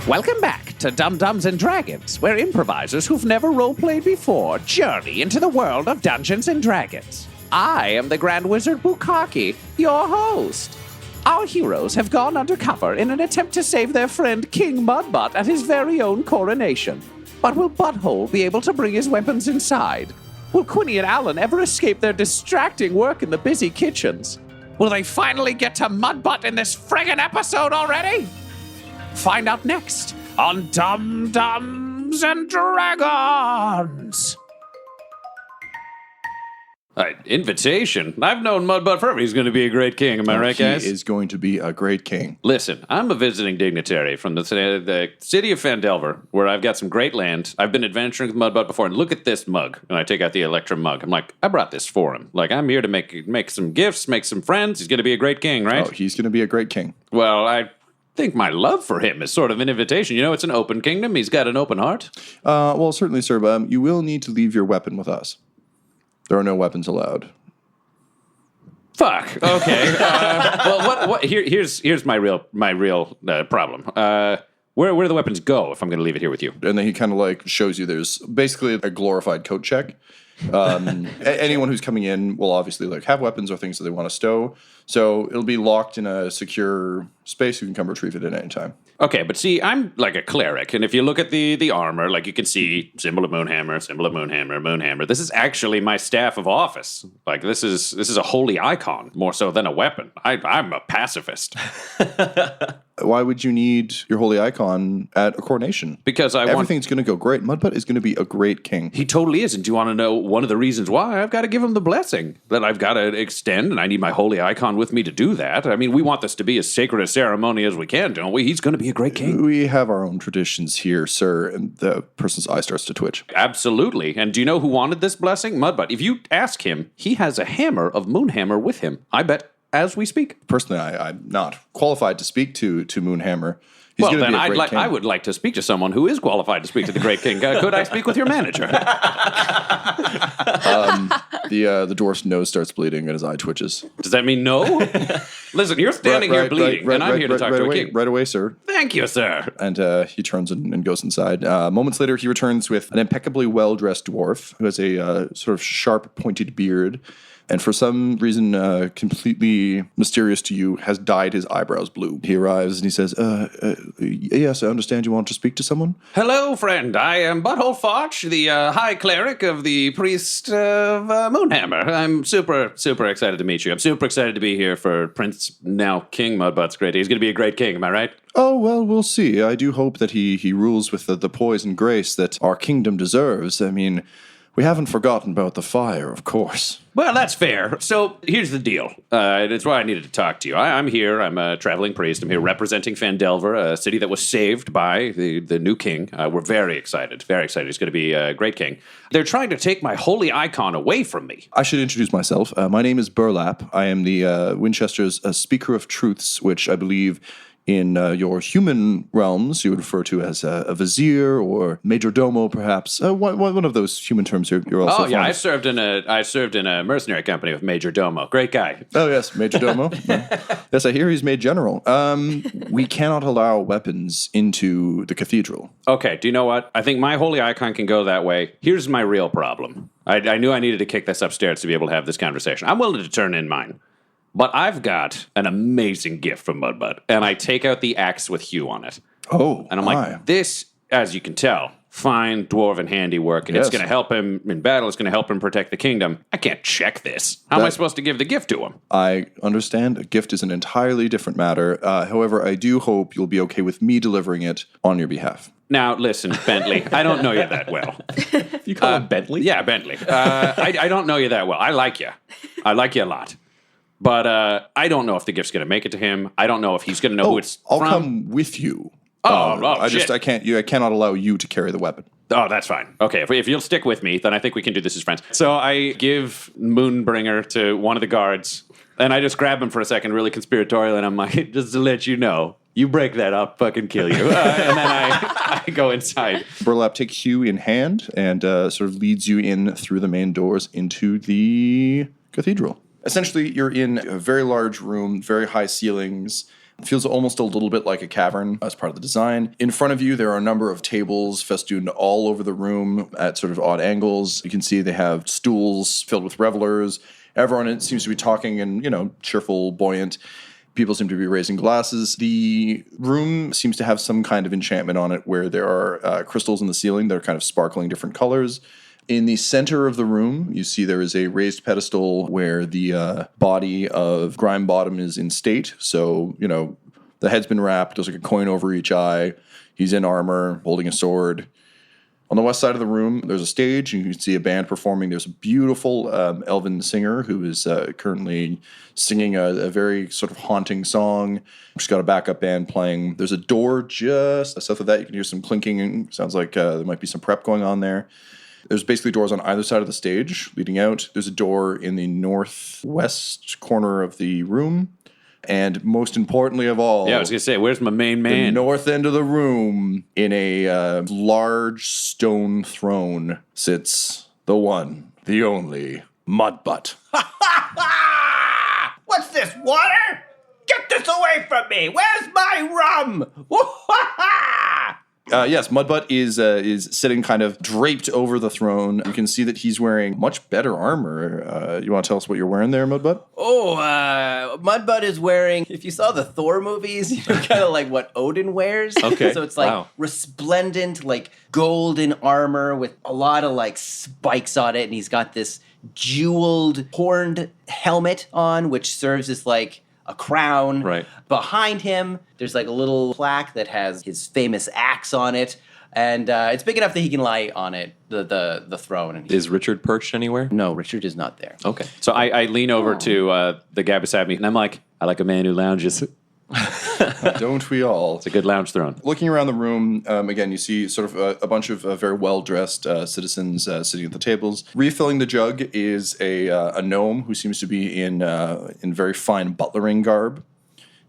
Welcome back to Dum-Dums and Dragons, where improvisers who've never roleplayed before journey into the world of Dungeons and Dragons. I am the Grand Wizard Bukkake, your host. Our heroes have gone undercover in an attempt to save their friend King Mudbutt at his very own coronation. But will Butthole be able to bring his weapons inside? Will Quinny and Alan ever escape their distracting work in the busy kitchens? Will they finally get to Mudbutt in this friggin' episode already? Find out next on Dum-Dums and Dragons. Invitation? I've known Mudbutt forever. He's going to be a great king. Am I right, guys? He is going to be a great king. Listen, I'm a visiting dignitary from the city of Phandelver, where I've got some great land. I've been adventuring with Mudbutt before, and look at this mug. And I take out the Electrum mug. I'm like, I brought this for him. Like, I'm here to make some gifts, make some friends. He's going to be a great king, right? Oh, he's going to be a great king. Well, I think my love for him is sort of an invitation. You know, it's an open kingdom. He's got an open heart. Well, certainly, sir. But you will need to leave your weapon with us. There are no weapons allowed. Fuck. Okay. Well, what? Here's my real problem. Where do the weapons go if I'm going to leave it here with you? And then he kind of like shows you there's basically a glorified coat check. Anyone who's coming in will obviously like have weapons or things that they want to stow. So it'll be locked in a secure space. You can come retrieve it at any time. Okay, but see, I'm like a cleric, and if you look at the armor, like you can see symbol of Moonhammer, symbol of Moonhammer, Moonhammer. This is actually my staff of office. Like this is a holy icon more so than a weapon. I'm a pacifist. Why would you need your holy icon at a coronation? Because everything's going to go great. Mudbutt is going to be a great king. He totally is. And do you want to know one of the reasons why? I've got to give him the blessing that I've got to extend, and I need my holy icon with me to do that. I mean, we want this to be as sacred a ceremony as we can, don't we? He's going to be a great king. We have our own traditions here, sir. And the person's eye starts to twitch. Absolutely. And do you know who wanted this blessing? Mudbutt. If you ask him, he has a hammer of Moonhammer with him. I bet. As we speak. Personally, I'm not qualified to speak to Moonhammer. Well, then I would like to speak to someone who is qualified to speak to the great king. Could I speak with your manager? The dwarf's nose starts bleeding and his eye twitches. Does that mean no? Listen, you're standing here bleeding, and I'm here to talk to a king. Right away, sir. Thank you, sir. And he turns and goes inside. Moments later, he returns with an impeccably well-dressed dwarf who has a sort of sharp, pointed beard. And for some reason, completely mysterious to you, has dyed his eyebrows blue. He arrives and he says, yes, I understand you want to speak to someone? Hello, friend. I am Butthole Farch, the High Cleric of the Priest of Moonhammer. I'm super, super excited to meet you. I'm super excited to be here for Prince, now King Mudbutt's great. He's going to be a great king, am I right? Oh, well, we'll see. I do hope that he rules with the poise and grace that our kingdom deserves. I mean, we haven't forgotten about the fire, of course. Well, that's fair. So here's the deal. That's why I needed to talk to you. I'm here. I'm a traveling priest. I'm here representing Phandelver, a city that was saved by the new king. We're very excited. Very excited. He's going to be a great king. They're trying to take my holy icon away from me. I should introduce myself. My name is Burlap. I am the Winchester's Speaker of Truths, which I believe in your human realms, you would refer to as a vizier or major domo, perhaps. One of those human terms you're also. Oh yeah, I served in a mercenary company with Major Domo. Great guy. Oh yes, Major Domo. Yes, I hear he's made general. We cannot allow weapons into the cathedral. Okay, do you know what? I think my holy icon can go that way. Here's my real problem. I knew I needed to kick this upstairs to be able to have this conversation. I'm willing to turn in mine. But I've got an amazing gift from Mudbutt, and I take out the axe with Hugh on it. Oh, and I'm like, this, as you can tell, fine dwarven handiwork, and it's going to help him in battle. It's going to help him protect the kingdom. I can't check this. How am I supposed to give the gift to him? I understand. A gift is an entirely different matter. However, I do hope you'll be okay with me delivering it on your behalf. Now, listen, Bentley, I don't know you that well. You call him Bentley? Yeah, Bentley. I don't know you that well. I like you. I like you a lot. But I don't know if the gift's going to make it to him. I don't know if he's going to know who it's I'll from. come with you. Shit. I cannot allow you to carry the weapon. Oh, that's fine. Okay, if you'll stick with me, then I think we can do this as friends. So I give Moonbringer to one of the guards, and I just grab him for a second, really conspiratorial, and I'm like, just to let you know, you break that, I'll fucking kill you. And then I go inside. Burlap takes Hugh in hand and sort of leads you in through the main doors into the cathedral. Essentially, you're in a very large room, very high ceilings, It feels almost a little bit like a cavern as part of the design. In front of you, there are a number of tables festooned all over the room at sort of odd angles. You can see they have stools filled with revelers. Everyone seems to be talking and, cheerful, buoyant. People seem to be raising glasses. The room seems to have some kind of enchantment on it where there are crystals in the ceiling that are kind of sparkling different colors. In the center of the room, you see there is a raised pedestal where the body of Grimebottom is in state. So, the head's been wrapped. There's like a coin over each eye. He's in armor, holding a sword. On the west side of the room, there's a stage. You can see a band performing. There's a beautiful elven singer who is currently singing a very sort of haunting song. She's got a backup band playing. There's a door just south of that. You can hear some clinking. Sounds like there might be some prep going on there. There's basically doors on either side of the stage leading out. There's a door in the northwest corner of the room. And most importantly of all... Yeah, I was going to say, where's my main man? The north end of the room, in a large stone throne, sits the one, the only, Mudbutt. What's this, water? Get this away from me! Where's my rum? Yes, Mudbutt is sitting kind of draped over the throne. You can see that he's wearing much better armor. You want to tell us what you're wearing there, Mudbutt? Mudbutt is wearing, if you saw the Thor movies, kind of like what Odin wears. Okay. So it's like resplendent, like golden armor with a lot of like spikes on it. And he's got this jeweled horned helmet on, which serves as like a crown. Right. Behind him, there's like a little plaque that has his famous axe on it. And it's big enough that he can lie on it, the throne. And Is Richard perched anywhere? no, Richard is not there. Okay. So I lean over to the guy beside me, and I'm like, I like a man who lounges. Don't we all? It's a good lounge throne. Looking around the room, again, you see sort of a bunch of very well-dressed citizens sitting at the tables. Refilling the jug is a gnome who seems to be in very fine butlering garb.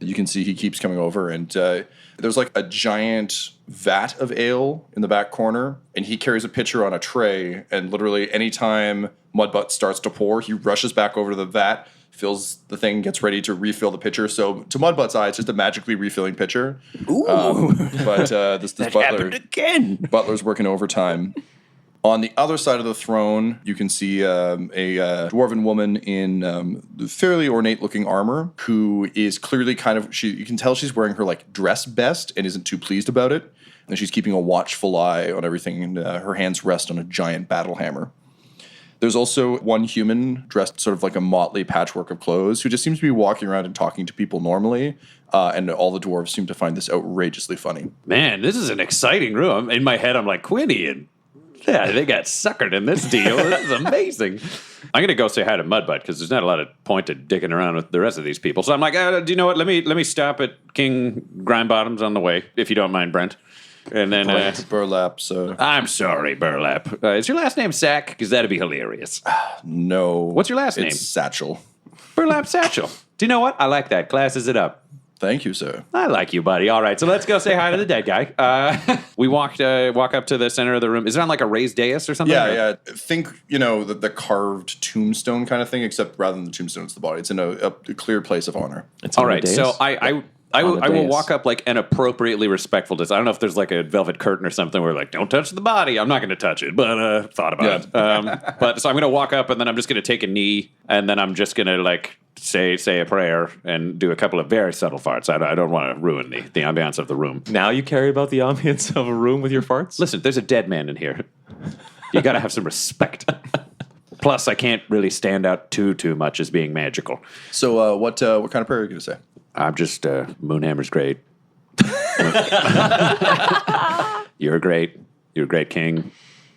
You can see he keeps coming over, and there's like a giant vat of ale in the back corner, and he carries a pitcher on a tray, and literally anytime Mudbutt starts to pour, he rushes back over to the vat, fills the thing, gets ready to refill the pitcher. So to Mudbutt's eye, it's just a magically refilling pitcher. Ooh. But this That butler, happened again. butler's working overtime. On the other side of the throne, you can see a dwarven woman in fairly ornate-looking armor who is clearly kind of, you can tell she's wearing her like dress best and isn't too pleased about it. And she's keeping a watchful eye on everything, and her hands rest on a giant battle hammer. There's also one human dressed sort of like a motley patchwork of clothes who just seems to be walking around and talking to people normally, and all the dwarves seem to find this outrageously funny. Man, this is an exciting room. In my head, I'm like, Quinny, and yeah, they got suckered in this deal. This is amazing. I'm going to go say hi to Mudbutt because there's not a lot of point to dicking around with the rest of these people. So I'm like, do you know what? Let me stop at King Grimebottom's on the way, if you don't mind, Brent. And then Burlap, so... I'm sorry, Burlap. Is your last name Sack? Because that'd be hilarious. No. What's your last name? It's Satchel. Burlap Satchel. Do you know what? I like that. Classes it up. Thank you, sir. I like you, buddy. All right, so let's go say hi to the dead guy. We walk up to the center of the room. Is it on like a raised dais or something? Yeah. Think, the carved tombstone kind of thing, except rather than the tombstone, it's the body. It's in a clear place of honor. All right, so I will walk up like an appropriately respectful distance. I don't know if there's like a velvet curtain or something where like, don't touch the body. I'm not going to touch it, but thought about it. But so I'm going to walk up and then I'm just going to take a knee and then I'm just going to like say a prayer and do a couple of very subtle farts. I don't want to ruin the ambiance of the room. Now you care about the ambience of a room with your farts? Listen, there's a dead man in here. You got to have some respect. Plus, I can't really stand out too much as being magical. So what kind of prayer are you going to say? I'm just, Moonhammer's great. You're great. You're a great king.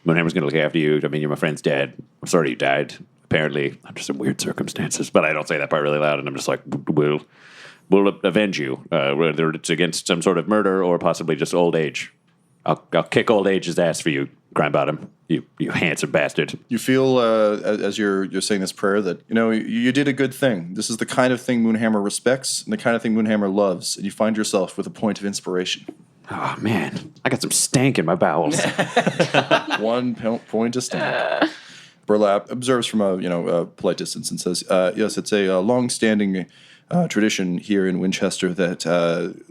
Moonhammer's going to look after you. I mean, my friend's dead. I'm sorry you died. Apparently, under some weird circumstances. But I don't say that part really loud, and I'm just like, we'll avenge you. Whether it's against some sort of murder or possibly just old age. I'll kick old age's ass for you, Grimebottom. You handsome bastard. You feel, as you're saying this prayer, that, you did a good thing. This is the kind of thing Moonhammer respects and the kind of thing Moonhammer loves. And you find yourself with a point of inspiration. Oh, man. I got some stank in my bowels. One point of stank. Burlap observes from a polite distance and says, yes, it's a long-standing tradition here in Winchester that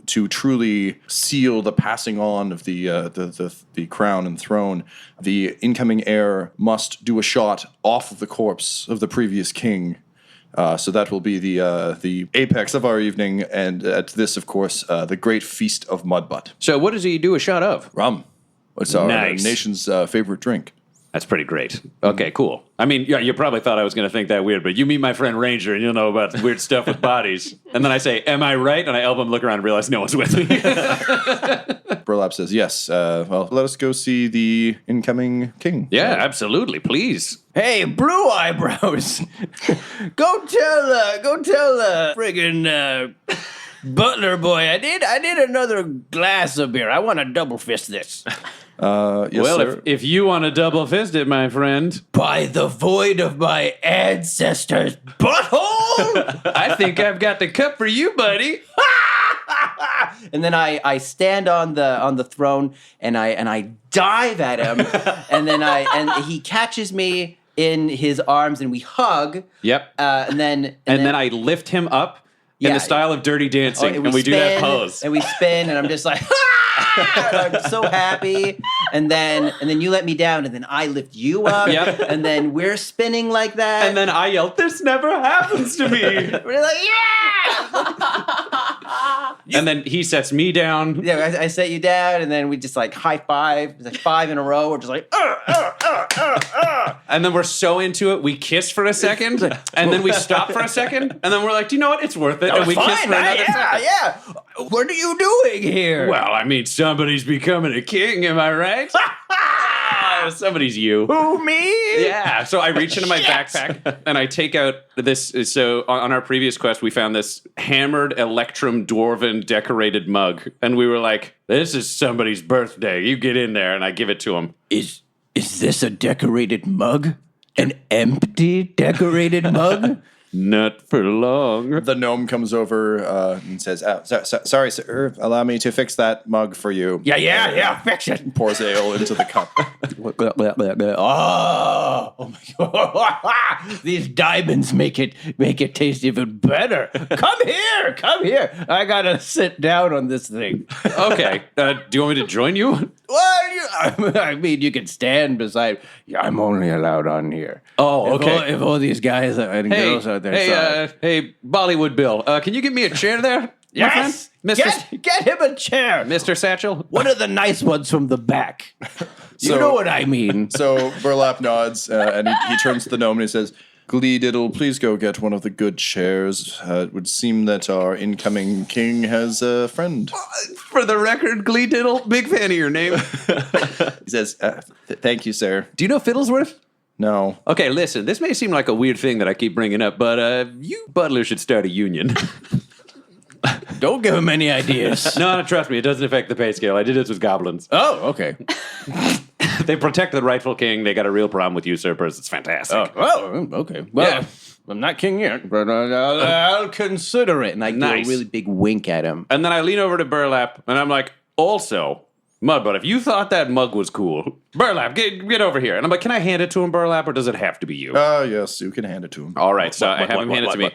to truly seal the passing on of the crown and throne, the incoming heir must do a shot off of the corpse of the previous king. So that will be the apex of our evening, and at this, of course, the great feast of Mudbutt. So what does he do a shot of? Rum. It's our Nice. nation's favorite drink. That's pretty great. Okay, cool. I mean, yeah, you probably thought I was going to think that weird, but you meet my friend Ranger and you'll know about weird stuff with bodies. And then I say, am I right? And I help him look around and realize no one's with me. Burlap says, yes. Well, let us go see the incoming king. Yeah, absolutely. Please. Hey, Blue Eyebrows! go tell friggin' butler boy I did another glass of beer. I want to double fist this. Yes, Well, sir. if you want to double fist it, my friend, By the void of my ancestors' butthole! I think I've got the cup for you, buddy. And then I stand on the throne and I dive at him, and he catches me in his arms and we hug. Yep. And then I lift him up in Yeah. the style of Dirty Dancing, and we do that spin, pose. and we spin, and I'm just like, I'm so happy. And then you let me down, and then I lift you up. Yep. And then we're spinning like that. And then I yell, "This never happens to me!" we're like, yeah. And then he sets me down. Yeah, I set you down, and then we just like high five. It's like 5 in a row. We're just like, And then we're so into it, we kiss for a second, and then we stop for a second, and then we're like, do you know what? It's worth it. And we kiss for another second. yeah. What are you doing here? Well, I mean, somebody's becoming a king, am I right? Somebody's you. Who, me? Yeah. So I reach into my backpack and I take out this. So on our previous quest, we found this hammered electrum dwarven decorated mug, and we were like, "This is somebody's birthday. You get in there," and I give it to him. Is this a decorated mug? An empty decorated mug? Not for long. The gnome comes over and says, sorry, sir, allow me to fix that mug for you. Yeah, fix it. Pours ale into the cup. Oh my god! These diamonds make it taste even better. Come here. I gotta sit down on this thing. Okay. Do you want me to join you? Well, I mean, you can stand beside. Yeah, I'm only allowed on here. Oh, okay. If all these guys and girls out there, Hey, Bollywood Bill, can you get me a chair there, my yes, friend? get him a chair. Mr. Satchel? One of the nice ones from the back. You know what I mean. So Burlap nods, and he turns to the gnome and he says, Glee Diddle, please go get one of the good chairs. It would seem that our incoming king has a friend. For the record, Glee Diddle, big fan of your name. He says, thank you, sir. Do you know Fiddlesworth? No. Okay, listen, this may seem like a weird thing that I keep bringing up, but you butlers should start a union. Don't give him any ideas. No, trust me, it doesn't affect the pay scale. I did this with goblins. Oh, okay. They protect the rightful king. They got a real problem with usurpers. It's fantastic. Oh, okay. Well, Yeah. I'm not king yet, but I'll consider it. And I Nice. do a really big wink at him. And then I lean over to Burlap, and I'm like, also, Mudbutt, if you thought that mug was cool, Burlap, get over here. And I'm like, can I hand it to him, Burlap, or does it have to be you? Yes, you can hand it to him. All right, so I have him hand it to me.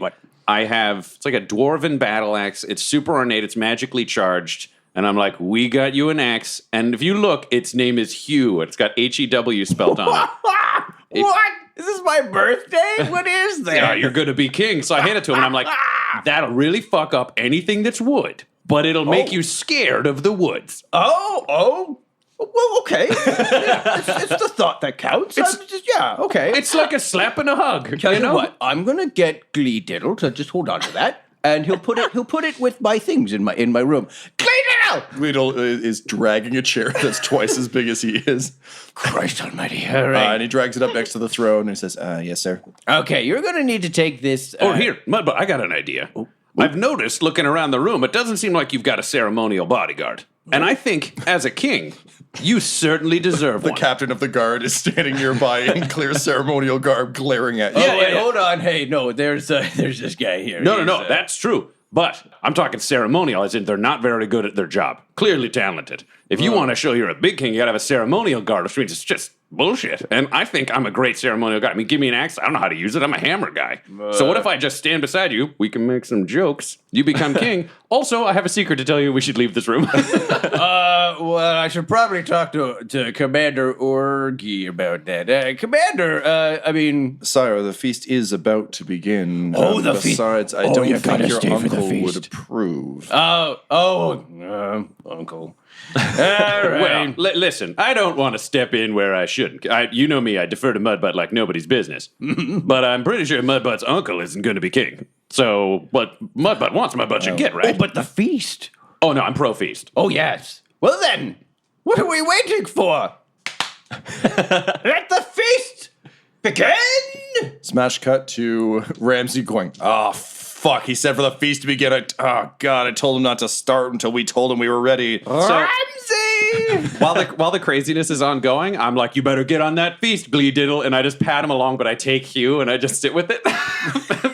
I have, it's like a dwarven battle axe. It's super ornate. It's magically charged. And I'm like, we got you an axe. And if you look, its name is Hugh. It's got H-E-W spelled on it. What? Is this my birthday? What is that? Yeah, you're going to be king. So I hand it to him, and I'm like, that'll really fuck up anything that's wood. But it'll make you scared of the woods. Oh. Well, okay. Yeah, it's the thought that counts. Okay. It's like a slap and a hug. Tell you what, I'm gonna get Glee Diddle to just hold on to that, and he'll put it with my things in my room. Glee Diddle! Glee Diddle is dragging a chair that's twice as big as he is. Christ Almighty! All right. And he drags it up next to the throne and he says, yes, sir. Okay, you're gonna need to take this. Oh, here, Mudbutt, I got an idea. I've noticed, looking around the room, it doesn't seem like you've got a ceremonial bodyguard. And I think, as a king, you certainly deserve The one. captain of the guard is standing nearby in clear ceremonial garb, glaring at you. Yeah, Wait, yeah. hold on. Hey, no, there's this guy here. No, He's, that's true. But I'm talking ceremonial, as in they're not very good at their job. Clearly talented. If you want to show you're a big king, you got to have a ceremonial guard, which means it's just bullshit. And I think I'm a great ceremonial guy. I mean, give me an axe. I don't know how to use it. I'm a hammer guy. So what if I just stand beside you? We can make some jokes. You become king. Also, I have a secret to tell you. We should leave this room. Well, I should probably talk to Commander Orgy about that. Commander, I mean... Sire, the feast is about to begin. Oh, the feast. Besides, I Oh, don't you think gotta your stay for the uncle would feast. approve. Uncle. All right. Well, listen, I don't want to step in where I shouldn't. You know me, I defer to Mudbutt like nobody's business. But I'm pretty sure Mudbutt's uncle isn't going to be king. So, what Mudbutt wants, Mudbutt should get, right? Oh, but the feast. Oh, no, I'm pro-feast. Oh, yes. Well, then, what are we waiting for? Let the feast begin! Smash cut to Ramsay going, oh, fuck. He said for the feast to begin. Oh, God, I told him not to start until we told him we were ready. So, while the craziness is ongoing, I'm like, you better get on that feast, Glee Diddle. And I just pat him along, but I take Hugh and I just sit with it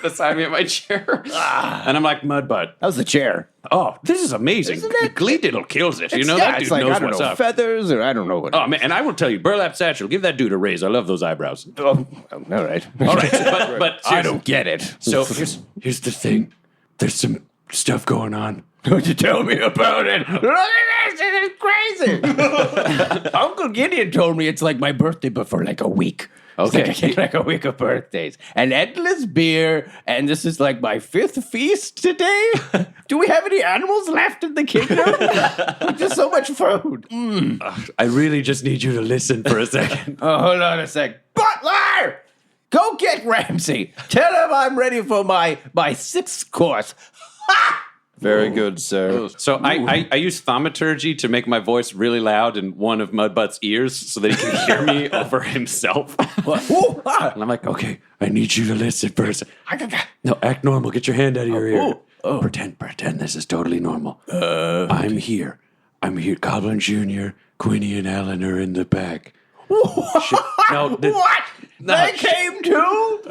beside me at my chair. And I'm like, Mudbutt. How's the chair? Oh, this is amazing. Isn't it? Glee Diddle kills it. You know, that dude it's like, knows I don't what's know, up. feathers, or I don't know what. Oh, man, and I will tell you, Burlap Satchel, give that dude a raise. I love those eyebrows. Oh, all right. All right, but I don't get it. So here's the thing. There's some stuff going on. Don't you tell me about it? Look at this, it is crazy. Uncle Gideon told me it's like my birthday, but for like a week. It's Okay. like a week of birthdays. And endless beer, and this is like my 5th feast today. Do we have any animals left in the kingdom? Just so much food. I really just need you to listen for a second. Oh, hold on a sec. Butler! Go get Ramsay. Tell him I'm ready for my 6th course. Ha! Very good, sir. So I use thaumaturgy to make my voice really loud in one of Mudbutt's ears so that he can hear me over himself. Ooh, ah. And I'm like, okay, I need you to listen first. No, act normal. Get your hand out of your ear. Pretend this is totally normal. I'm here. Goblin Jr., Queenie, and Alan are in the back. What? They came too?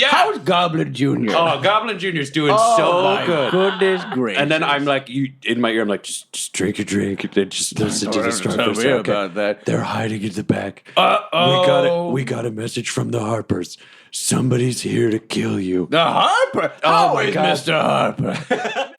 How's Goblin Jr.? Oh, Goblin Jr.'s doing so good. Goodness gracious. And then I'm like, in my ear, I'm like, just drink a drink. And then just listen to the story. Tell me about that. They're hiding in the back. Uh-oh. We got a message from the Harpers. Somebody's here to kill you. The Harper? Oh, my Always God. Mr. Harper.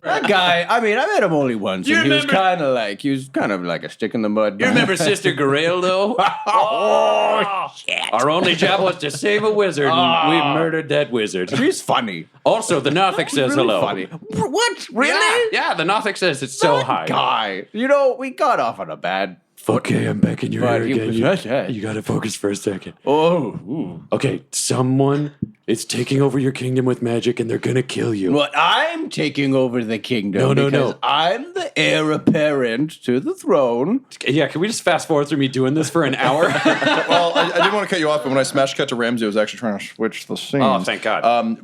That guy, I mean, I met him only once, You and he was remember- kind of like a stick in the mud. You remember Sister Grail, though? Oh, shit. Our only job was to save a wizard, and we murdered that wizard. She's funny. Also, the Nothic says Really hello. funny. What? Really? Yeah, the Nothic says it's so That high. guy. You know, we got off on a bad. Okay, I'm back in your But ear he again. was right. You gotta focus for a second. Oh. Ooh. Okay, someone is taking over your kingdom with magic, and they're gonna kill you. Well, I'm taking over the kingdom. No. because I'm the heir apparent to the throne. Yeah, can we just fast forward through me doing this for an hour? Well, I didn't want to cut you off, but when I smash cut to Ramsay, I was actually trying to switch the scene. Oh, thank God.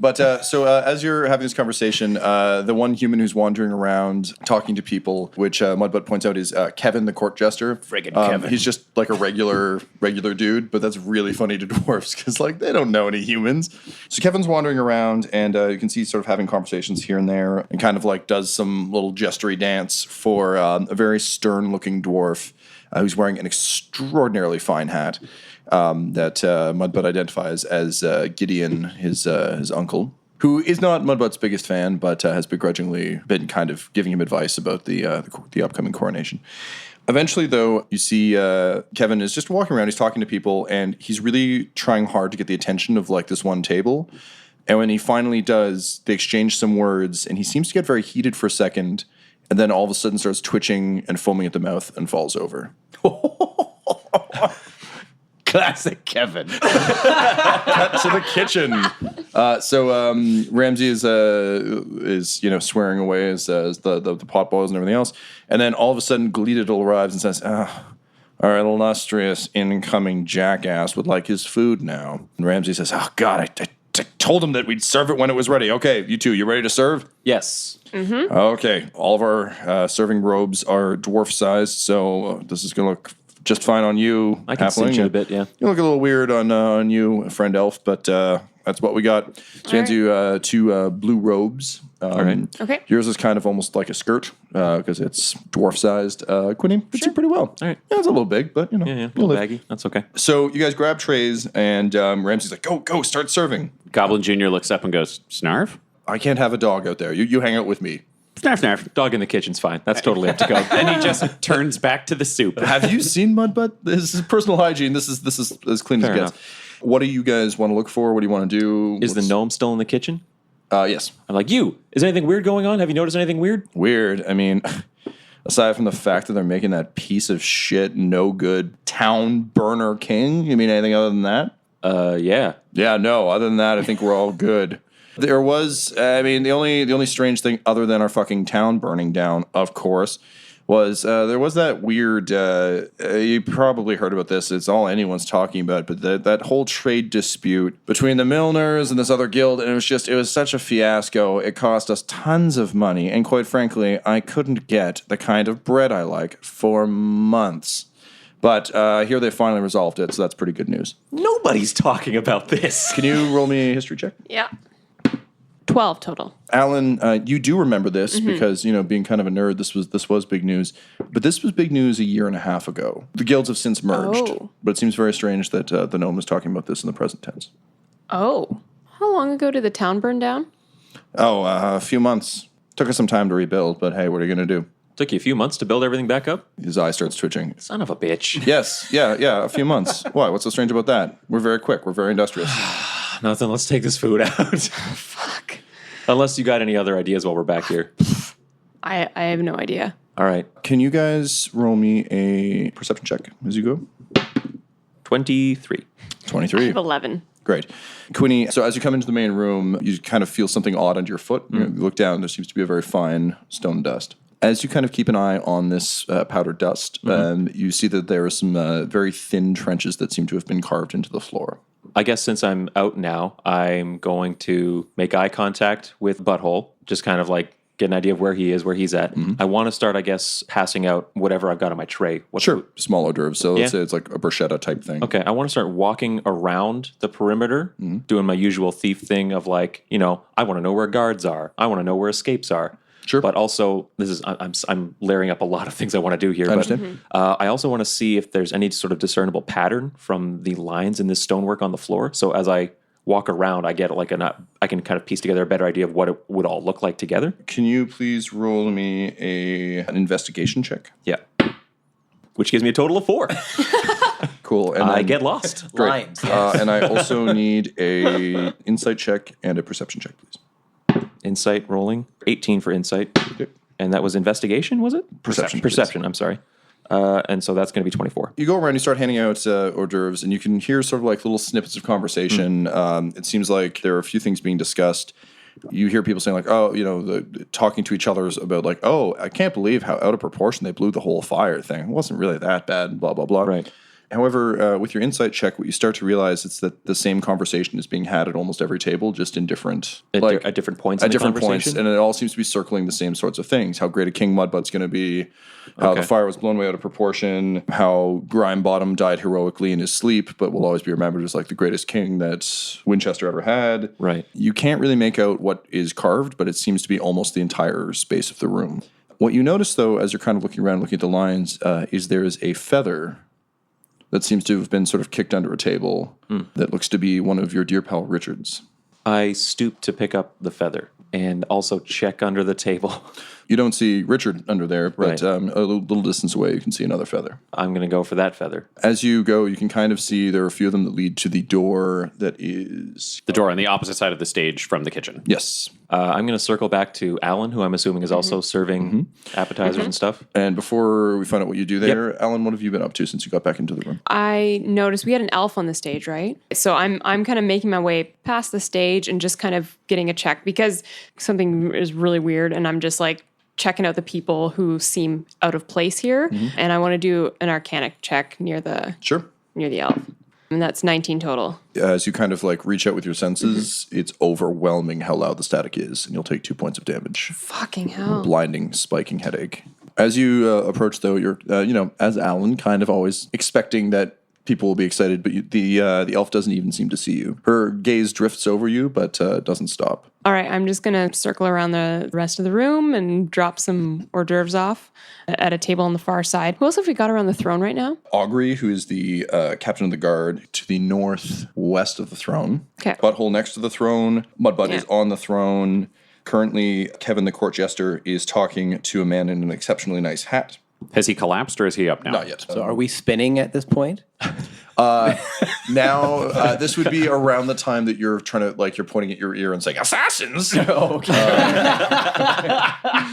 So as you're having this conversation, the one human who's wandering around talking to people, which Mudbutt points out is Kevin, the court jester. Friggin' Kevin. He's just like a regular dude, but that's really funny to dwarves because like they don't know any humans. So Kevin's wandering around, and you can see sort of having conversations here and there, and kind of like does some little gestury dance for a very stern-looking dwarf who's wearing an extraordinarily fine hat that Mudbutt identifies as Gideon, his uncle, who is not Mudbutt's biggest fan, but has begrudgingly been kind of giving him advice about the upcoming coronation. Eventually, though, you see Kevin is just walking around. He's talking to people, and he's really trying hard to get the attention of like this one table. And when he finally does, they exchange some words, and he seems to get very heated for a second, and then all of a sudden starts twitching and foaming at the mouth and falls over. Classic Kevin. Cut to the kitchen. So Ramsay is swearing away as the pot boils and everything else, and then all of a sudden Gleedle arrives and says, "Our illustrious incoming jackass would like his food now." And Ramsay says, "Oh God, I told him that we'd serve it when it was ready. Okay, you two, you ready to serve?" Yes. Okay, all of our serving robes are dwarf sized, so this is going to look just fine on you. I can halfling. cinch it a bit, yeah. You look a little weird on you, friend elf, but that's what we got. So hands you two blue robes. All right. Okay. Yours is kind of almost like a skirt because it's dwarf-sized. Quinny fits you pretty well. All right. Yeah, it's a little big, but Yeah, a you'll little live. baggy. That's okay. So you guys grab trays, and Ramsey's like, go, start serving. Goblin Jr. looks up and goes, Snarf? I can't have a dog out there. You hang out with me. Snarf, snarf. Dog in the kitchen's fine. That's totally up to go. And he just turns back to the soup. Have you seen Mudbutt? This is personal hygiene. This is as clean Fair as it gets. What do you guys want to look for? What do you want to do? Is the gnome still in the kitchen? Yes. I'm like, is anything weird going on? Have you noticed anything weird? Weird. I mean, aside from the fact that they're making that piece of shit, no good town burner king, you mean anything other than that? Yeah. Yeah, no. Other than that, I think we're all good. There was, I mean, the only strange thing other than our fucking town burning down, of course, was there was that weird. You probably heard about this. It's all anyone's talking about, but that whole trade dispute between the Milners and this other guild, and it was such a fiasco. It cost us tons of money, and quite frankly, I couldn't get the kind of bread I like for months. But here they finally resolved it, so that's pretty good news. Nobody's talking about this. Can you roll me a history check? Yeah. 12 total. Alan, you do remember this because, being kind of a nerd, this was big news. But this was big news a year and a half ago. The guilds have since merged, but it seems very strange that the gnome is talking about this in the present tense. Oh. How long ago did the town burn down? Oh, a few months. Took us some time to rebuild, but hey, what are you going to do? Took you a few months to build everything back up? His eye starts twitching. Son of a bitch. Yes, yeah, a few months. Why? What's so strange about that? We're very quick. We're very industrious. Nothing. Let's take this food out. Fuck. Unless you got any other ideas while we're back here. I have no idea. All right. Can you guys roll me a perception check as you go? 23. 23. I have 11. Great. Quinny, so as you come into the main room, you kind of feel something odd under your foot. You look down, there seems to be a very fine stone dust. As you kind of keep an eye on this powdered dust, you see that there are some very thin trenches that seem to have been carved into the floor. I guess since I'm out now, I'm going to make eye contact with Butthole, just kind of like get an idea of where he is, where he's at. I want to start, I guess, passing out whatever I've got on my tray. Small hors d'oeuvres. So let's Yeah. say it's like a bruschetta type thing. Okay, I want to start walking around the perimeter, doing my usual thief thing of like, I want to know where guards are. I want to know where escapes are. Sure. But also, I'm layering up a lot of things I want to do here. I But understand. I also want to see if there's any sort of discernible pattern from the lines in this stonework on the floor. So as I walk around, I get like I can kind of piece together a better idea of what it would all look like together. Can you please roll me an investigation check? Yeah. Which gives me a total of 4. Cool. And I then- get lost. Great. Limes. And I also need a insight check and a perception check, please. Insight rolling. 18 for insight. Okay. And that was investigation, was it? Perception, Perception, I'm sorry. And so that's going to be 24. You go around, you start handing out hors d'oeuvres, and you can hear sort of like little snippets of conversation. It seems like there are a few things being discussed. You hear people saying like, oh, talking to each other about like, oh, I can't believe how out of proportion they blew the whole fire thing. It wasn't really that bad, blah, blah, blah. Right. However, with your insight check, what you start to realize is that the same conversation is being had at almost every table, just in different At different points in at the different points, conversation? and it all seems to be circling the same sorts of things. How great a King Mudbutt's going to be, how the Okay. fire was blown way out of proportion, how Grimebottom died heroically in his sleep, but will always be remembered as like the greatest king that Winchester ever had. Right. You can't really make out what is carved, but it seems to be almost the entire space of the room. What you notice, though, as you're kind of looking around, looking at the lines, is there is a feather that seems to have been sort of kicked under a table that looks to be one of your dear pal Richard's. I stoop to pick up the feather and also check under the table. You don't see Richard under there, but Right. a little distance away, you can see another feather. I'm going to go for that feather. As you go, you can kind of see there are a few of them that lead to the door that is... The door on the opposite side of the stage from the kitchen. Yes. I'm going to circle back to Alan, who I'm assuming is also serving appetizers and stuff. And before we find out what you do there, Alan, what have you been up to since you got back into the room? I noticed we had an elf on the stage, right? So I'm kind of making my way past the stage and just kind of getting a check because something is really weird, and I'm just like checking out the people who seem out of place here, and I want to do an arcanic check near the Sure. elf, and that's 19 total. As you kind of like reach out with your senses, it's overwhelming how loud the static is, and you'll take 2 points of damage. Fucking hell! Blinding, spiking headache. As you approach, though, you're, as Alan, kind of always expecting that people will be excited, but the elf doesn't even seem to see you. Her gaze drifts over you, but doesn't stop. All right, I'm just going to circle around the rest of the room and drop some hors d'oeuvres off at a table on the far side. Who else have we got around the throne right now? Augury, who is the captain of the guard, to the northwest of the throne. Okay. Butthole next to the throne. Mudbutt Yeah. is on the throne. Currently, Kevin the court jester is talking to a man in an exceptionally nice hat. Has he collapsed or is he up now? Not yet. So are we spinning at this point? Now, this would be around the time that you're trying to, you're pointing at your ear and saying, assassins! All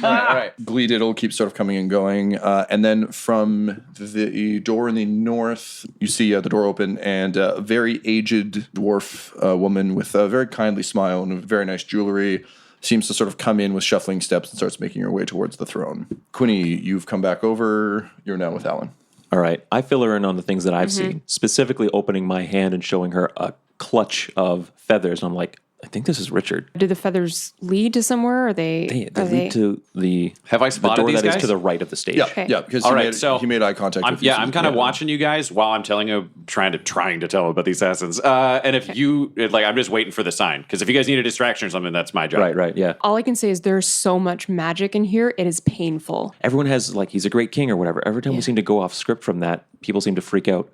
right. Glee Diddle keeps sort of coming and going. And then from the door in the north, you see the door open, and a very aged dwarf woman with a very kindly smile and very nice jewelry seems to sort of come in with shuffling steps and starts making her way towards the throne. Quinny, you've come back over. You're now with Alan. All right. I fill her in on the things that I've seen, specifically opening my hand and showing her a clutch of feathers. I'm like, I think this is Richard. Do the feathers lead to somewhere? Or are they lead to the Have I the spotted door these that is guys? to the right of the stage. Yeah, Okay. yeah, because All right, he made eye contact with you. I'm kind of watching you guys while I'm telling you, trying to tell him about the assassins. And if you, I'm just waiting for the sign. Because if you guys need a distraction or something, that's my job. Right, yeah. All I can say is there's so much magic in here. It is painful. Everyone has, he's a great king or whatever. Every time we seem to go off script from that, people seem to freak out.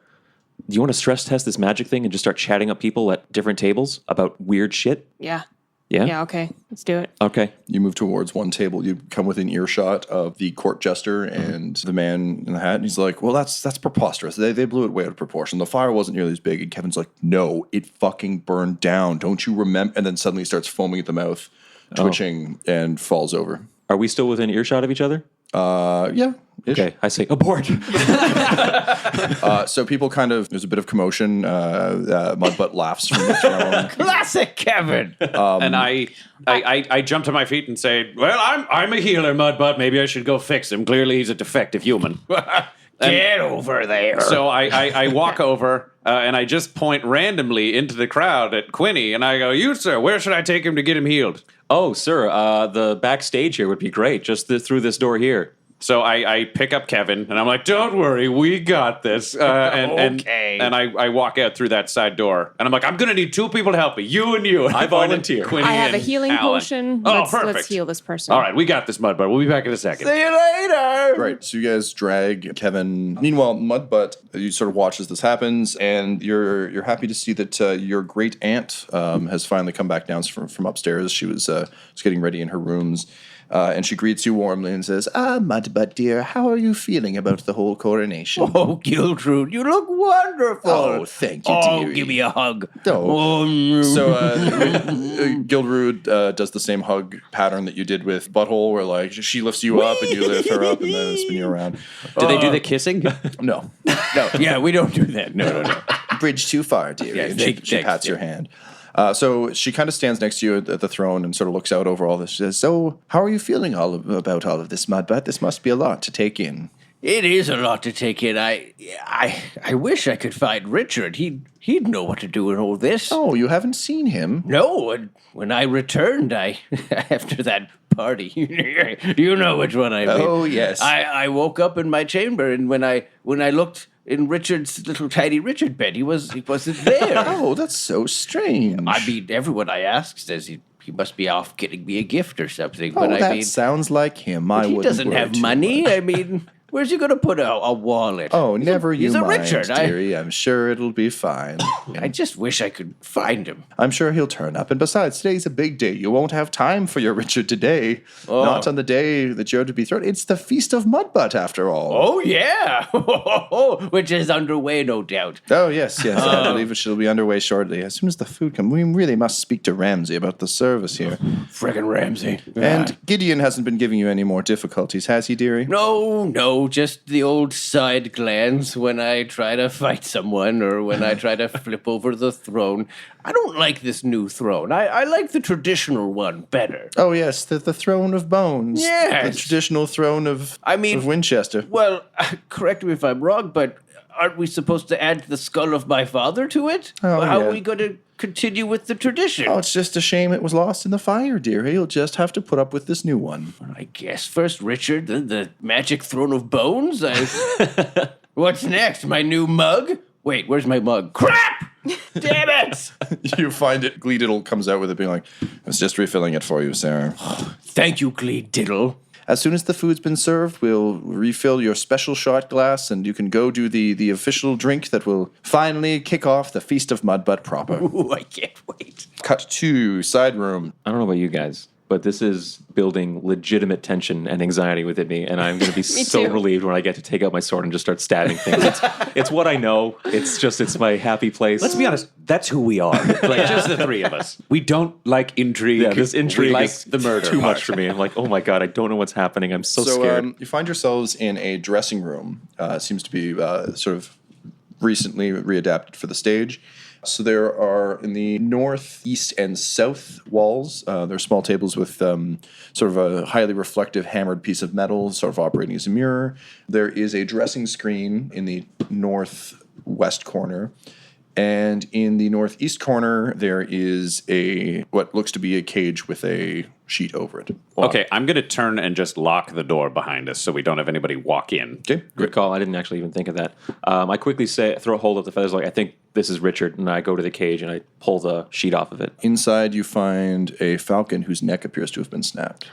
Do you want to stress test this magic thing and just start chatting up people at different tables about weird shit? Yeah. Yeah? Yeah, okay. Let's do it. Okay. You move towards one table. You come within earshot of the court jester and the man in the hat. And he's like, well, that's preposterous. They blew it way out of proportion. The fire wasn't nearly as big. And Kevin's like, no, it fucking burned down. Don't you remember? And then suddenly starts foaming at the mouth, twitching, and falls over. Are we still within earshot of each other? Yeah. Okay. I say, abort. So people there's a bit of commotion. Mudbutt laughs from the throne. Classic Kevin. And I jump to my feet and say, well, I'm a healer, Mudbutt. Maybe I should go fix him. Clearly he's a defective human. Get over there. So I walk over and I just point randomly into the crowd at Quinny and I go, you, sir, where should I take him to get him healed? Oh, sir, the backstage here would be great. Just through this door here. So I pick up Kevin and I'm like, don't worry, we got this. Okay. And I walk out through that side door and I'm like, I'm going to need two people to help me, you and you. And I point at volunteer. Quinny I have a and healing Alan. potion. Oh, Let's perfect. heal this person. All right, we got this, Mudbutt. We'll be back in a second. See you later. Right, so you guys drag Kevin. Meanwhile, Mudbutt, you sort of watch as this happens, and you're happy to see that your great aunt has finally come back down from upstairs. She was getting ready in her rooms. And she greets you warmly and says, Mudbutt, dear, how are you feeling about the whole coronation? Oh, Giltrude, you look wonderful. Oh, thank you, Oh, dearie. give me a hug. Oh. So Gilderood does the same hug pattern that you did with Butthole, where she lifts you up and you lift her up and then spin you around. Did they do the kissing? No. No, yeah, we don't do that. No. Bridge too far, dearie. Yes, And thanks, she pats your hand. So she kind of stands next to you at the throne and sort of looks out over all this. She says, so how are you feeling about all of this, Mudbutt? This must be a lot to take in. It is a lot to take in. I wish I could find Richard. He'd know what to do in all this. Oh, you haven't seen him? No, and when I returned, after that party, you know which one I mean. Oh, yes. I woke up in my chamber, and when I looked in Richard's little tiny Richard bed, he wasn't there. Oh, that's so strange. I mean, everyone I ask says he must be off getting me a gift or something. Oh, But I that mean, sounds like him. I he wouldn't doesn't worry have too money. much. I mean, where's he going to put a wallet? Oh, never you he's a mind, Richard. dearie. I'm sure it'll be fine. I just wish I could find him. I'm sure he'll turn up. And besides, today's a big day. You won't have time for your Richard today. Oh. Not on the day that you're to be thrown. It's the Feast of Mudbutt, after all. Oh, yeah. Which is underway, no doubt. Oh, yes. I believe it shall be underway shortly. As soon as the food comes, we really must speak to Ramsay about the service here. Friggin' Ramsay. And Gideon hasn't been giving you any more difficulties, has he, dearie? No, just the old side glance when I try to fight someone or when I try to flip over the throne. I don't like this new throne. I like the traditional one better. Oh, yes, the throne of bones. Yes. The traditional throne of Winchester. Well, correct me if I'm wrong, but aren't we supposed to add the skull of my father to it? Oh, How yeah. are we going to continue with the tradition. Oh, it's just a shame it was lost in the fire, dear. He'll just have to put up with this new one. I guess first Richard, then the magic throne of bones. What's next? My new mug? Wait, where's my mug? Crap! Damn it! You find it. Gleediddle comes out with it being like, I was just refilling it for you, sir. Thank you, Gleediddle. As soon as the food's been served, we'll refill your special shot glass, and you can go do the official drink that will finally kick off the Feast of Mudbutt proper. Ooh, I can't wait. Cut to side room. I don't know about you guys, but this is building legitimate tension and anxiety within me, and I'm going to be so too. relieved when I get to take out my sword and just start stabbing things. It's what I know. It's my happy place. Let's be honest. That's who we are. Like just the three of us. We don't like intrigue. Yeah, this intrigue we like is the murder. too part. much for me. I'm like, oh my god, I don't know what's happening. I'm so scared. You find yourselves in a dressing room. Seems to be sort of recently readapted for the stage. So there are in the north, east, and south walls, there are small tables with sort of a highly reflective hammered piece of metal, sort of operating as a mirror. There is a dressing screen in the northwest corner. And in the northeast corner, there is what looks to be a cage with a sheet over it. Okay, I'm going to turn and just lock the door behind us so we don't have anybody walk in. Okay, Good call. I didn't actually even think of that. I quickly throw a hold of the feathers. Like I think this is Richard, and I go to the cage and I pull the sheet off of it. Inside, you find a falcon whose neck appears to have been snapped.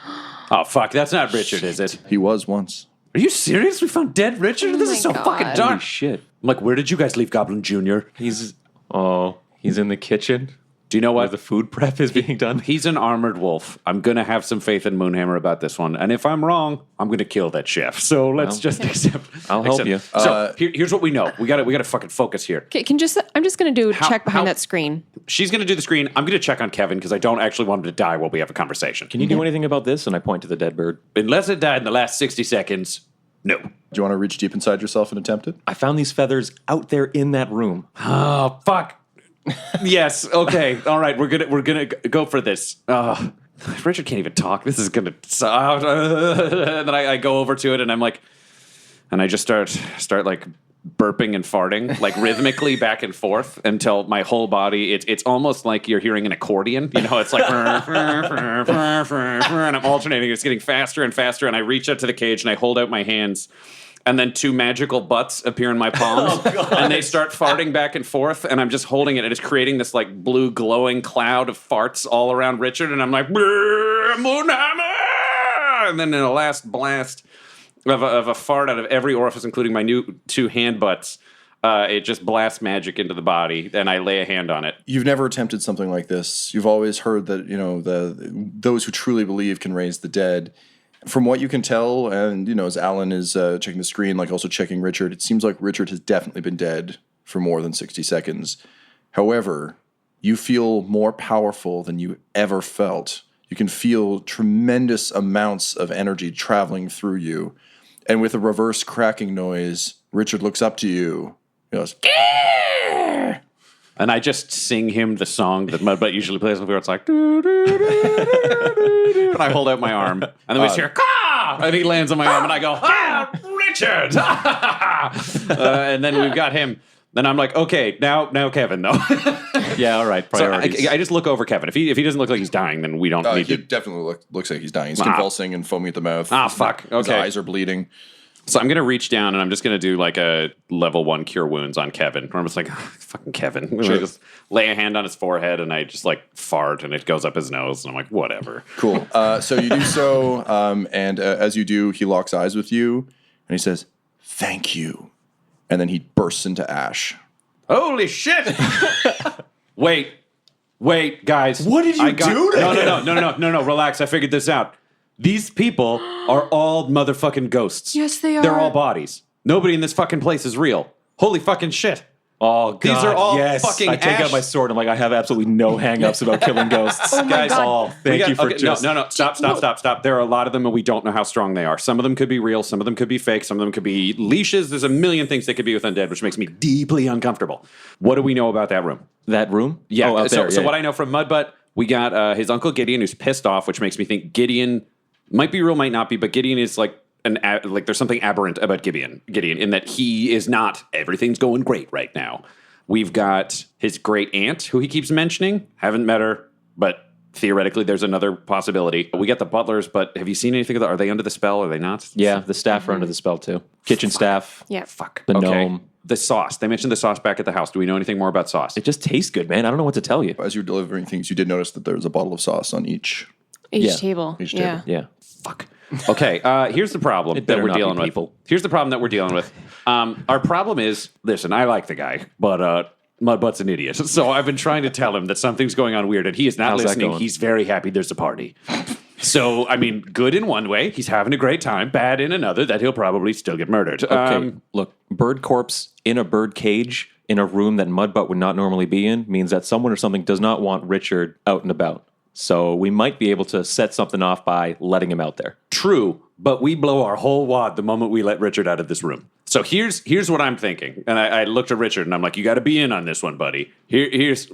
Oh, fuck. That's not Richard, is it? He was once. Are you serious? We found dead Richard? This my is so God. fucking Holy dark. shit! I'm like, where did you guys leave Goblin Jr.? He's in the kitchen. Do you know Where what? the food prep is being done. He's an armored wolf. I'm going to have some faith in Moonhammer about this one. And if I'm wrong, I'm going to kill that chef. So let's just accept. I'll help you. So here's what we know. We got to fucking focus here. Okay, I'm just gonna do a check behind how- that screen. She's going to do the screen. I'm going to check on Kevin because I don't actually want him to die while we have a conversation. Can you do anything about this? And I point to the dead bird. Unless it died in the last 60 seconds, no. Do you want to reach deep inside yourself and attempt it? I found these feathers out there in that room. Oh, fuck. Yes. Okay. All right. We're gonna go for this. Richard can't even talk. This is gonna. And then I go over to it and I'm like, and I just start like burping and farting like rhythmically back and forth until my whole body. It's almost like you're hearing an accordion. You know, it's like and I'm alternating. It's getting faster and faster. And I reach out to the cage and I hold out my hands. And then two magical butts appear in my palms, and they start farting back and forth, and I'm just holding it, and it's creating this like blue glowing cloud of farts all around Richard, and I'm like, Moonhammer! And then in a last blast of a fart out of every orifice, including my new two hand butts, it just blasts magic into the body, and I lay a hand on it. You've never attempted something like this. You've always heard that, those who truly believe can raise the dead. From what you can tell, and, as Alan is checking the screen, like also checking Richard, it seems like Richard has definitely been dead for more than 60 seconds. However, you feel more powerful than you ever felt. You can feel tremendous amounts of energy traveling through you. And with a reverse cracking noise, Richard looks up to you. He goes, "Grrr!" And I just sing him the song that Mudbutt usually plays before. It's like, doo, doo, doo, doo, doo. And I hold out my arm, and then we just hear, "Caw!" And he lands on my arm, and I go, "Ah, Richard!" And then we've got him. Then I'm like, okay, now Kevin, though. Yeah, all right. So Priorities. I just look over Kevin. If he doesn't look like he's dying, then we don't need He to. definitely looks like he's dying. He's convulsing and foaming at the mouth. Ah, fuck. His Okay. eyes are bleeding. So I'm gonna reach down and I'm just gonna do like a level 1 cure wounds on Kevin. Where I'm just like, fucking Kevin. I just lay a hand on his forehead and I just like fart and it goes up his nose and I'm like, whatever. Cool. So you do so, and as you do, he locks eyes with you, and he says, "Thank you," and then he bursts into ash. Holy shit! Wait, guys. What did you do to him? No. Relax. I figured this out. These people are all motherfucking ghosts. Yes, they are. They're all bodies. Nobody in this fucking place is real. Holy fucking shit. Oh, God, These are all yes. fucking I take ash. out my sword. I'm like, I have absolutely no hang-ups about killing ghosts. Oh my Guys, God. Thank you for okay, just... No. Stop. There are a lot of them, and we don't know how strong they are. Some of them could be real. Some of them could be fake. Some of them could be leashes. There's a million things they could be with undead, which makes me deeply uncomfortable. What do we know about that room? That room? Yeah. Oh, out so there. so yeah, what I know from Mudbutt, we got his uncle Gideon, who's pissed off, which makes me think Gideon might be real, might not be, but Gideon is like there's something aberrant about Gideon in that he is not. Everything's going great right now. We've got his great aunt, who he keeps mentioning. Haven't met her, but theoretically, there's another possibility. We got the butlers, but have you seen anything of that? Are they under the spell? Are they not? Yeah, the staff are under the spell too. Kitchen staff. Yeah. Fuck. The Okay. gnome. The sauce. They mentioned the sauce back at the house. Do we know anything more about sauce? It just tastes good, man. I don't know what to tell you. As you were delivering things, you did notice that there was a bottle of sauce on each. Each table. Each yeah. table. Yeah. Fuck. Okay, here's the problem that better we're not be dealing with. people. Here's the problem that we're dealing with. Our problem is, listen, I like the guy, but Mudbutt's an idiot. So I've been trying to tell him that something's going on weird, and he is not How's that listening. going? He's very happy there's a party. So, I mean, good in one way. He's having a great time. Bad in another, that he'll probably still get murdered. Okay, look, bird corpse in a bird cage in a room that Mudbutt would not normally be in means that someone or something does not want Richard out and about. So we might be able to set something off by letting him out there. True, but we blow our whole wad the moment we let Richard out of this room. So here's what I'm thinking. And I looked at Richard and I'm like, you got to be in on this one, buddy. Is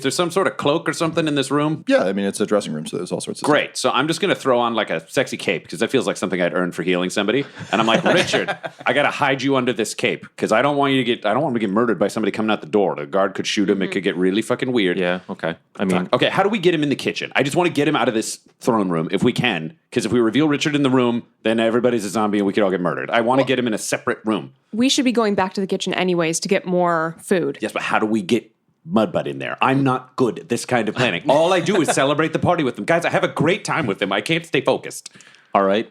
there some sort of cloak or something in this room? Yeah, I mean, it's a dressing room, so there's all sorts of Great. So I'm just going to throw on like a sexy cape because that feels like something I'd earn for healing somebody. And I'm like, Richard, I got to hide you under this cape because I don't want him to get murdered by somebody coming out the door. The guard could shoot him. It could get really fucking weird. Yeah, okay. I mean, Okay, how do we get him in the kitchen? I just want to get him out of this throne room if we can, because if we reveal Richard in the room, then everybody's a zombie and we could all get murdered. I want to get him in a separate room. We should be going back to the kitchen anyways to get more food. Yes, but how do we get Mudbutt in there? I'm not good at this kind of planning. All I do is celebrate the party with them. Guys, I have a great time with them. I can't stay focused. all right.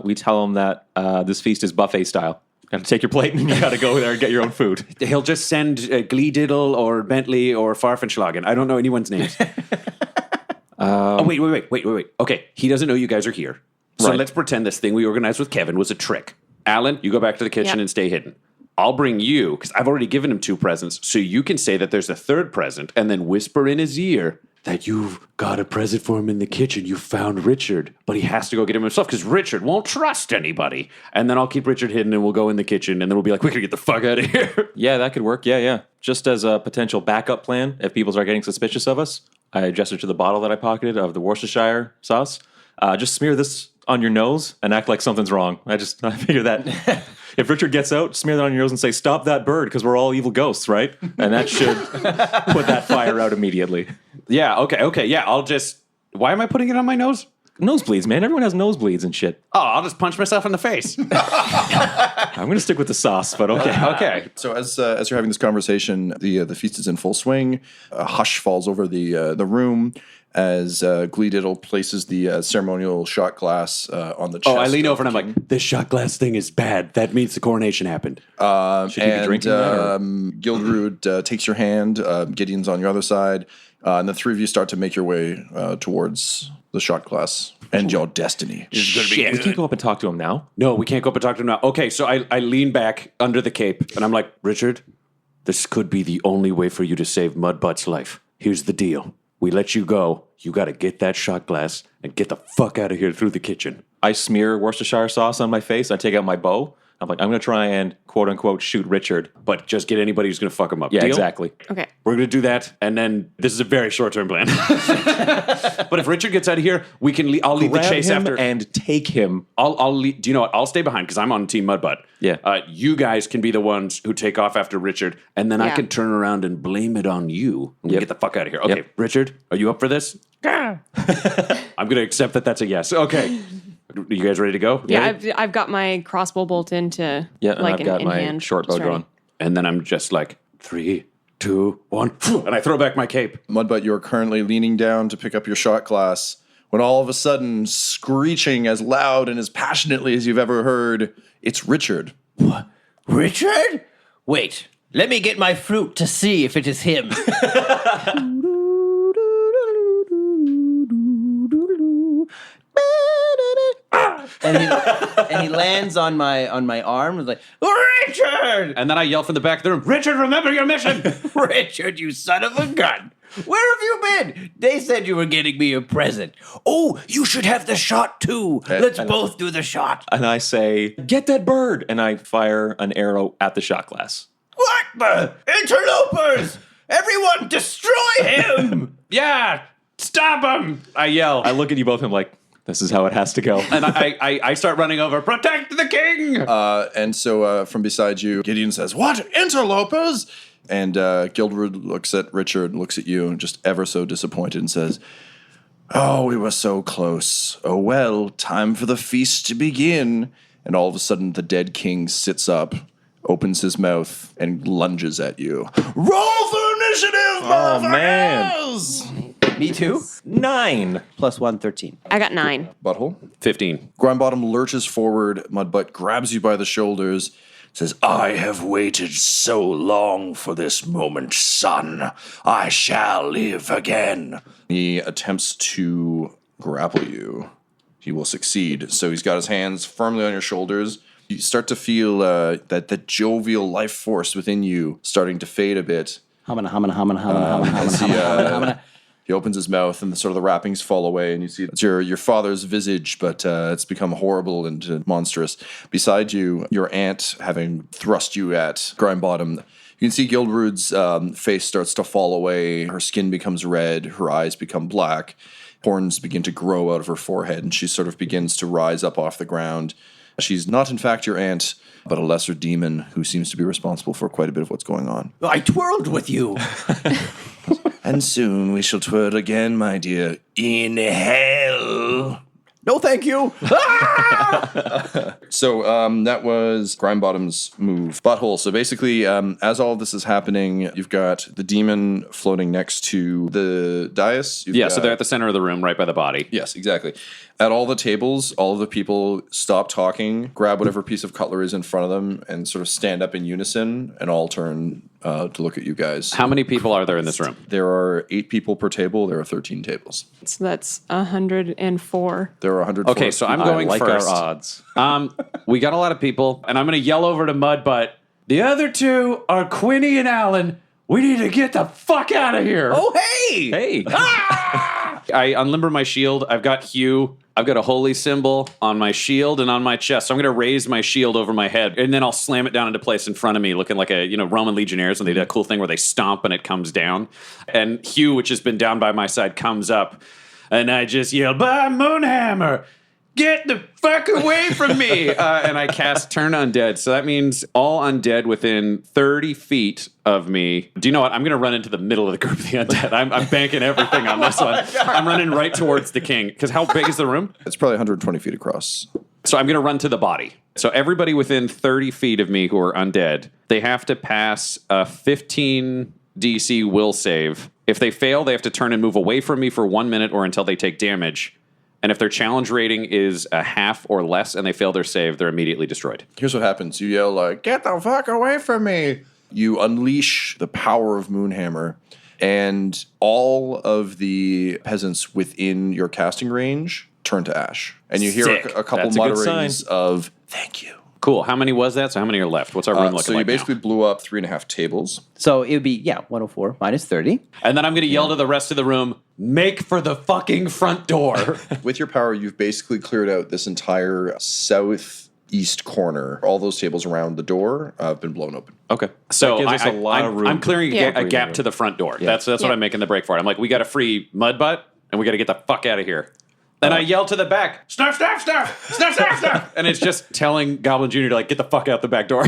We tell him that this feast is buffet style. Got to take your plate and you got to go there and get your own food. He'll just send Glee Diddle or Bentley or Farfenschlagen. I don't know anyone's names. Wait. Okay, he doesn't know you guys are here. So Right. let's pretend this thing we organized with Kevin was a trick. Alan, you go back to the kitchen Yep. and stay hidden. I'll bring you, because I've already given him 2 presents, so you can say that there's a 3rd present and then whisper in his ear that you've got a present for him in the kitchen. You found Richard, but he has to go get him himself because Richard won't trust anybody. And then I'll keep Richard hidden and we'll go in the kitchen and then we'll be like, we gotta get the fuck out of here. Yeah, that could work. Yeah. Just as a potential backup plan, if people start getting suspicious of us, I gestured to the bottle that I pocketed of the Worcestershire sauce. Just smear this on your nose and act like something's wrong. I figure that if Richard gets out, smear that on your nose and say, stop that bird, because we're all evil ghosts, right? And that should put that fire out immediately. Yeah, okay. Yeah, why am I putting it on my nose? Nosebleeds, man. Everyone has nosebleeds and shit. Oh, I'll just punch myself in the face. I'm going to stick with the sauce, but okay. Okay. So as you're having this conversation, the feast is in full swing. A hush falls over the room as Glee Diddle places the ceremonial shot glass on the chest. Oh, I lean over and of I'm like, this shot glass thing is bad. That means the coronation happened. Should you be drinking that? Or? Gilderud takes your hand. Gideon's on your other side. And the 3 of you start to make your way towards the shot glass and your destiny. Shit. We can't go up and talk to him now. No, we can't go up and talk to him now. Okay, so I lean back under the cape and I'm like, Richard, this could be the only way for you to save Mudbutt's life. Here's the deal. We let you go. You got to get that shot glass and get the fuck out of here through the kitchen. I smear Worcestershire sauce on my face. I take out my bow. I'm like, I'm going to try and quote unquote shoot Richard. But just get anybody who's going to fuck him up. Yeah, Deal? exactly. Okay. We're going to do that, and then this is a very short-term plan. But if Richard gets out of here, we can. I'll lead the Grab chase him after. and take him. I'll lead. Do you know what? I'll stay behind because I'm on Team Mudbutt. Yeah. You guys can be the ones who take off after Richard, and then I Yeah. can turn around and blame it on you. And Yep. get the fuck out of here. Okay, Yep. Richard, are you up for this? I'm going to accept that that's a yes. Okay. You guys ready to go? Yeah, I've got my crossbow bolt into Yeah, and like I've got in my hand. short bow Just ready. drawn. And then I'm just like 3, 2, 1, and I throw back my cape. Mudbutt, you're currently leaning down to pick up your shot glass when all of a sudden, screeching as loud and as passionately as you've ever heard, it's Richard. Richard? Wait, let me get my flute to see if it is him. and he lands on my arm and is like, Richard! And then I yell from the back of the room, Richard, remember your mission! Richard, you son of a gun! Where have you been? They said you were getting me a present. Oh, you should have the shot too. Let's both do the shot. And I say, get that bird. And I fire an arrow at the shot glass. What the? Interlopers! Everyone destroy him! Yeah, stop him! I yell. I look at you both and I'm like, this is how it has to go. And I start running over, protect the king! And so from beside you, Gideon says, "What? Interlopers?" And Guildwood looks at Richard, looks at you, just ever so disappointed, and says, "Oh, we were so close. Oh, well, time for the feast to begin." And all of a sudden, the dead king sits up, opens his mouth, and lunges at you. Roll for initiative, Oh, man. motherfuckers! Me too. 9. Plus 1, 13. I got 9. Butthole. 15. Grindbottom lurches forward, Mudbutt grabs you by the shoulders, says, "I have waited so long for this moment, son. I shall live again." He attempts to grapple you. He will succeed. So he's got his hands firmly on your shoulders. You start to feel that the jovial life force within you starting to fade a bit. He opens his mouth and the wrappings fall away, and you see it's your father's visage, but it's become horrible and monstrous. Beside you, your aunt having thrust you at Grindbottom. You can see Guildwood's face starts to fall away. Her skin becomes red. Her eyes become black. Horns begin to grow out of her forehead, and she sort of begins to rise up off the ground. She's not, in fact, your aunt, but a lesser demon who seems to be responsible for quite a bit of what's going on. I twirled with you. And soon we shall twirl again, my dear, in hell. No, thank you. So that was Grindbottom's move. Butthole. So basically, as all of this is happening, you've got the demon floating next to the dais. You've So they're at the center of the room, right by the body. Yes, exactly. At all the tables, all of the people stop talking, grab whatever piece of cutlery is in front of them, and sort of stand up in unison, and all turn to look at you guys. How many people are there in this room? There are 8 people per table. There are 13 tables. So that's 104. There are 104. Okay, so I'm going like first. our odds. We got a lot of people, and I'm going to yell over to Mudbutt. The other two are Quinny and Alan. We need to get the fuck out of here. Oh, hey. Hey. I unlimber my shield. I've got Hugh. I've got a holy symbol on my shield and on my chest. So I'm going to raise my shield over my head, and then I'll slam it down into place in front of me, looking like a Roman legionnaires, and they do that cool thing where they stomp and it comes down. And Hugh, which has been down by my side, comes up, and I just yell, "By Moonhammer, get the fuck away from me!" And I cast Turn Undead. So that means all undead within 30 feet of me. Do you know what? I'm going to run into the middle of the group of the undead. I'm banking everything on this one. I'm running right towards the king. Because how big is the room? It's probably 120 feet across. So I'm going to run to the body. So everybody within 30 feet of me who are undead, they have to pass a 15 DC will save. If they fail, they have to turn and move away from me for 1 minute or until they take damage. And if their challenge rating is a half or less and they fail their save, they're immediately destroyed. Here's what happens. You yell, "Get the fuck away from me!" You unleash the power of Moonhammer, and all of the peasants within your casting range turn to ash. And you hear Sick. a couple That's a good mutterings of, "Thank you." Cool. How many was that? So how many are left? What's our room looking So you like basically now? blew up 3.5 tables. So it would be, 104 minus 30. And then I'm going to yell to the rest of the room, "Make for the fucking front door." With your power, you've basically cleared out this entire southeast corner. All those tables around the door have been blown open. Okay. So gives us a lot of room I'm clearing Yeah. a gap to the front door. That's what Yeah. I'm making the break for. I'm like, we got to free Mudbutt, and we got to get the fuck out of here. And I yell to the back, "Snuff, snuff, snuff! Snuff, snuff, snuff!" And it's just telling Goblin Jr. to get the fuck out the back door.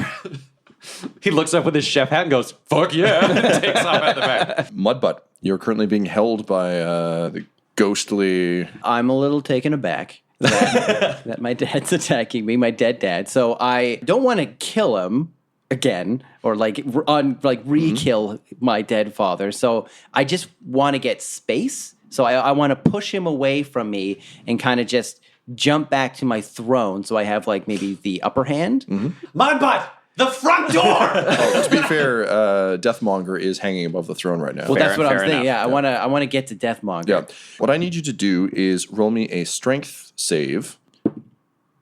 He looks up with his chef hat and goes, "Fuck yeah," and takes off at the back. Mudbutt, you're currently being held by the ghostly... I'm a little taken aback that my dad's attacking me, my dead dad. So I don't want to kill him again or re-kill my dead father. So I just want to get space. So I want to push him away from me and kind of just jump back to my throne. So I have maybe the upper hand. Mudbutt, the front door! To be fair, Deathmonger is hanging above the throne right now. Well, that's what I'm fair thinking. enough. Yeah, I want to get to Deathmonger. Yeah. What I need you to do is roll me a strength save.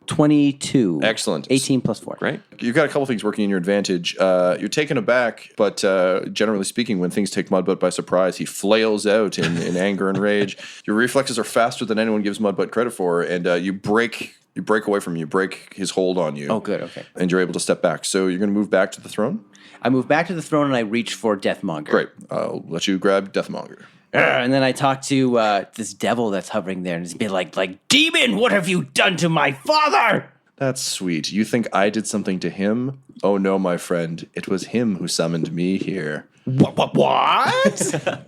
22. Excellent. 18 plus 4. Right? You've got a couple things working in your advantage. You're taken aback, but generally speaking, when things take Mudbutt by surprise, he flails out in anger and rage. Your reflexes are faster than anyone gives Mudbutt credit for, and you break away from him. You break his hold on you. Oh, good. Okay. And you're able to step back. So you're going to move back to the throne? I move back to the throne and I reach for Deathmonger. Great. I'll let you grab Deathmonger. And then I talk to this devil that's hovering there and he's be like, "Demon, what have you done to my father?" That's sweet. You think I did something to him? Oh no, my friend. It was him who summoned me here. What?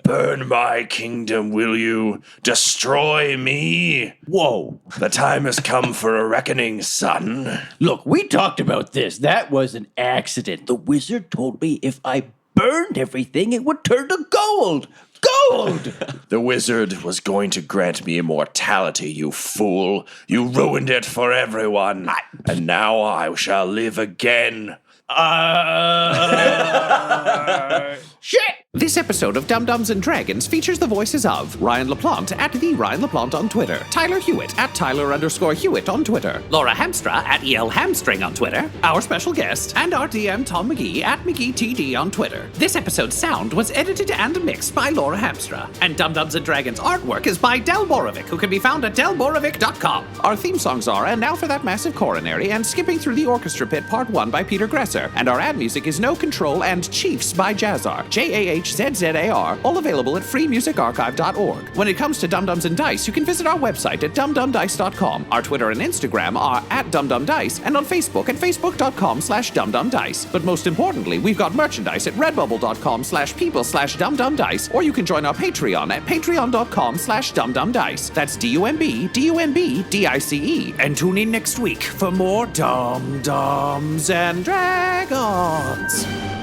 Burn my kingdom, will you? Destroy me? Whoa. The time has come for a reckoning, son. Look, we talked about this. That was an accident. The wizard told me if I burned everything, it would turn to gold. Gold! The wizard was going to grant me immortality, you fool. You ruined it for everyone. And now I shall live again. Shit! This episode of Dum Dums and Dragons features the voices of Ryan LaPlante at the Ryan LaPlante on Twitter, Tyler Hewitt at Tyler_Hewitt on Twitter, Laura Hamstra at EL Hamstring on Twitter, our special guest, and our DM Tom McGee at McGeeTD on Twitter. This episode's sound was edited and mixed by Laura Hamstra, and Dum Dums and Dragons artwork is by Del Borovic, who can be found at delborovic.com. Our theme songs are And Now for That Massive Coronary and Skipping Through the Orchestra Pit Part 1 by Peter Gresser, and our ad music is No Control and Chiefs by Jazzar, JAHZZAR, all available at freemusicarchive.org. When it comes to Dum Dums and Dice, you can visit our website at dumdumdice.com. Our Twitter and Instagram are at dumdumdice, and on Facebook at facebook.com/dumdumdice. But most importantly, we've got merchandise at redbubble.com/people/dumdumdice, or you can join our Patreon at patreon.com/dumdumdice. That's DUMBDUMBDICE. And tune in next week for more Dum Dums and Dragons.